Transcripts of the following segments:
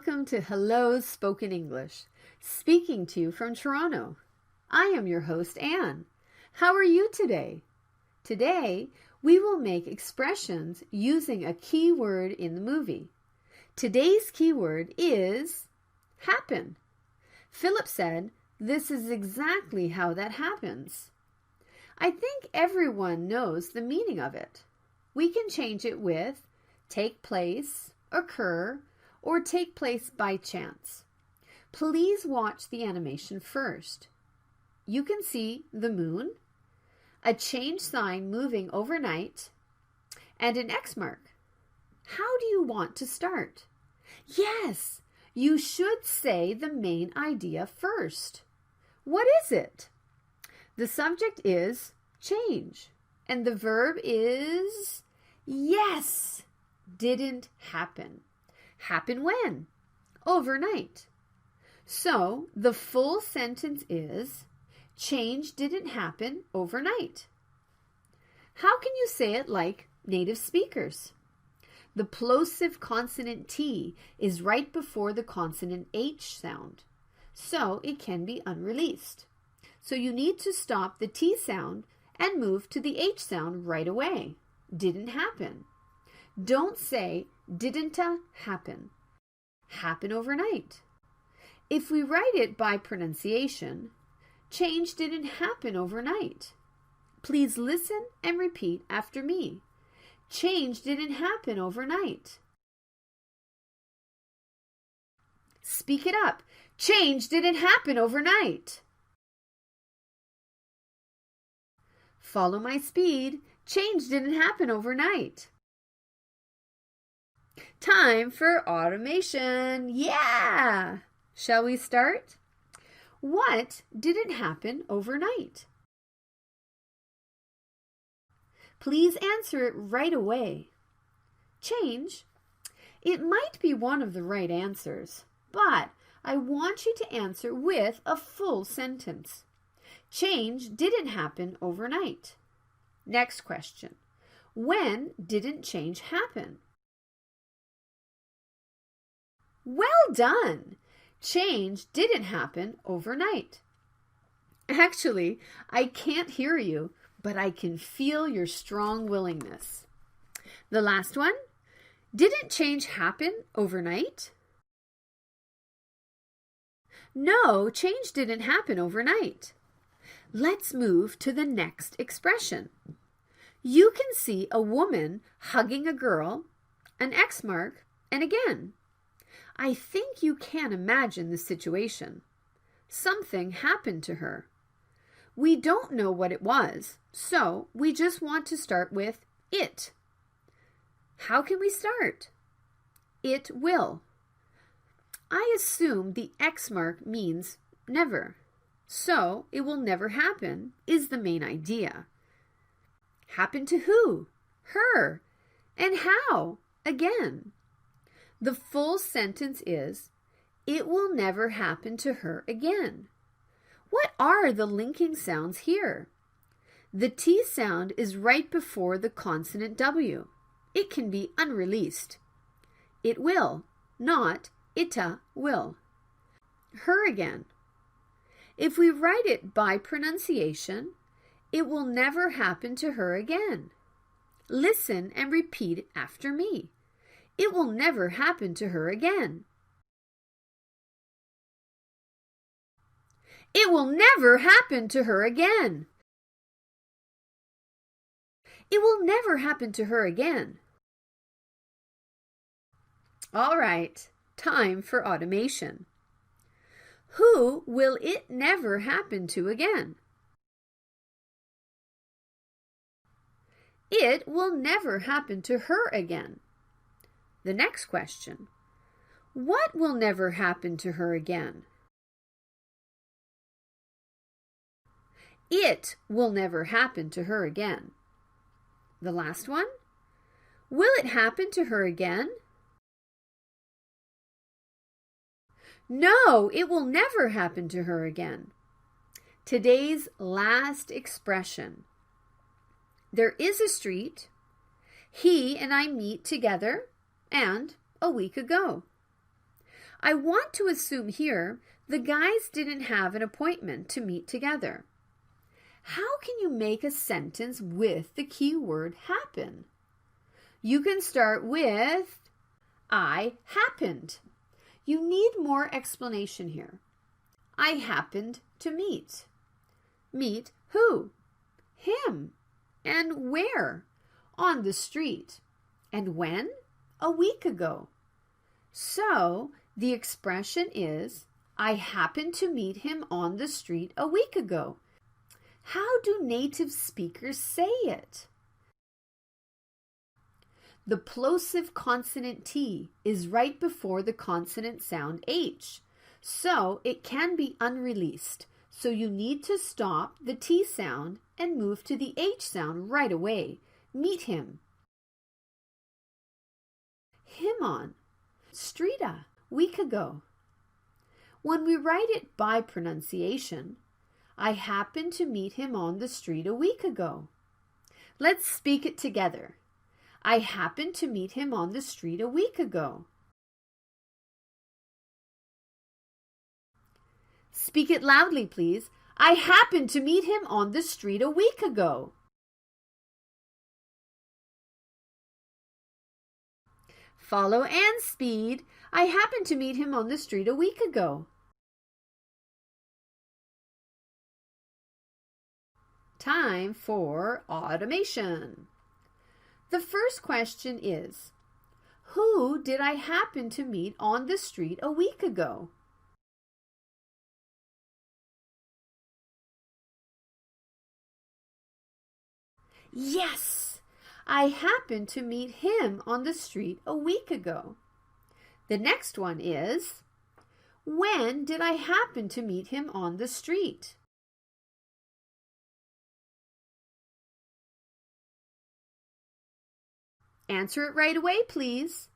Welcome to Hello Spoken English, speaking to you from Toronto. I am your host, Anne. How are you today? Today, we will make expressions using a key word in the movie. Today's keyword is happen. Philip said, "This is exactly how that happens." I think everyone knows the meaning of it. We can change it with take place, occur, or take place by chance. Please watch the animation first. You can see the moon, a change sign moving overnight, and an X mark. How do you want to start? Yes, you should say the main idea first. What is it? The subject is change, and the verb is yes, didn't happen. Happen when? Overnight. So the full sentence is change didn't happen overnight. How can you say it like native speakers? The plosive consonant T is right before the consonant H sound, so it can be unreleased. So you need to stop the T sound and move to the H sound right away. Didn't happen. Don't say didn't happen. Happen overnight. If we write it by pronunciation, change didn't happen overnight. Please listen and repeat after me. Change didn't happen overnight. Speak it up. Change didn't happen overnight. Follow my speed. Change didn't happen overnight. Time for automation. Yeah! Shall we start? What didn't happen overnight? Please answer it right away. Change. It might be one of the right answers, but I want you to answer with a full sentence. Change didn't happen overnight. Next question. When didn't change happen? Well done! Change didn't happen overnight. Actually, I can't hear you, but I can feel your strong willingness. The last one. Didn't change happen overnight? No, change didn't happen overnight. Let's move to the next expression. You can see a woman hugging a girl, an X mark, and again. I think you can imagine the situation. Something happened to her. We don't know what it was, so we just want to start with it. How can we start? It will. I assume the X mark means never, so it will never happen is the main idea. Happen to who? Her. And how? Again. The full sentence is, it will never happen to her again. What are the linking sounds here? The T sound is right before the consonant W. It can be unreleased. It will, not ita will. Her again. If we write it by pronunciation, it will never happen to her again. Listen and repeat after me. It will never happen to her again. It will never happen to her again. It will never happen to her again. All right, time for automation. Who will it never happen to again? It will never happen to her again. The next question. What will never happen to her again? It will never happen to her again. The last one. Will it happen to her again? No, it will never happen to her again. Today's last expression. There is a street. He and I meet together, and a week ago. I want to assume here the guys didn't have an appointment to meet together. How can you make a sentence with the keyword happen? You can start with I happened. You need more explanation here. I happened to meet. Meet who? Him. And where? On the street. And when? A week ago. So the expression is, I happened to meet him on the street a week ago. How do native speakers say it? The plosive consonant T is right before the consonant sound H, so it can be unreleased. So you need to stop the T sound and move to the H sound right away. Meet him. Him on. Streeta, week ago. When we write it by pronunciation, I happened to meet him on the street a week ago. Let's speak it together. I happened to meet him on the street a week ago. Speak it loudly, please. I happened to meet him on the street a week ago. Follow Anne's speed. I happened to meet him on the street a week ago. Time for automation. The first question is, who did I happen to meet on the street a week ago? Yes, I happened to meet him on the street a week ago. The next one is, when did I happen to meet him on the street? Answer it right away, please.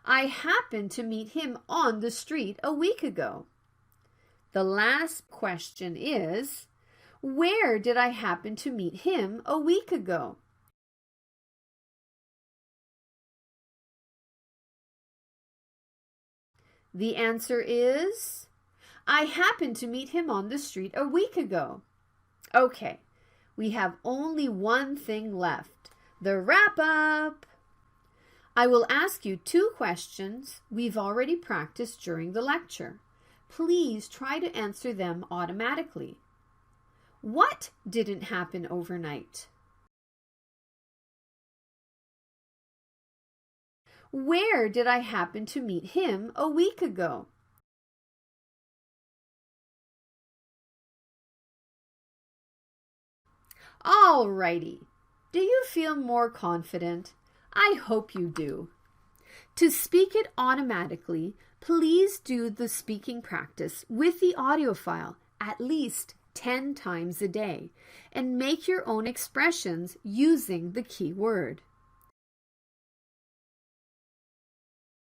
I happened to meet him on the street a week ago. The last question is, where did I happen to meet him a week ago? The answer is, I happened to meet him on the street a week ago. Okay, we have only one thing left. The wrap-up. I will ask you 2 questions we've already practiced during the lecture. Please try to answer them automatically. What didn't happen overnight? Where did I happen to meet him a week ago? Alrighty. Do you feel more confident? I hope you do. To speak it automatically, please do the speaking practice with the audio file at least 10 times a day and make your own expressions using the keyword.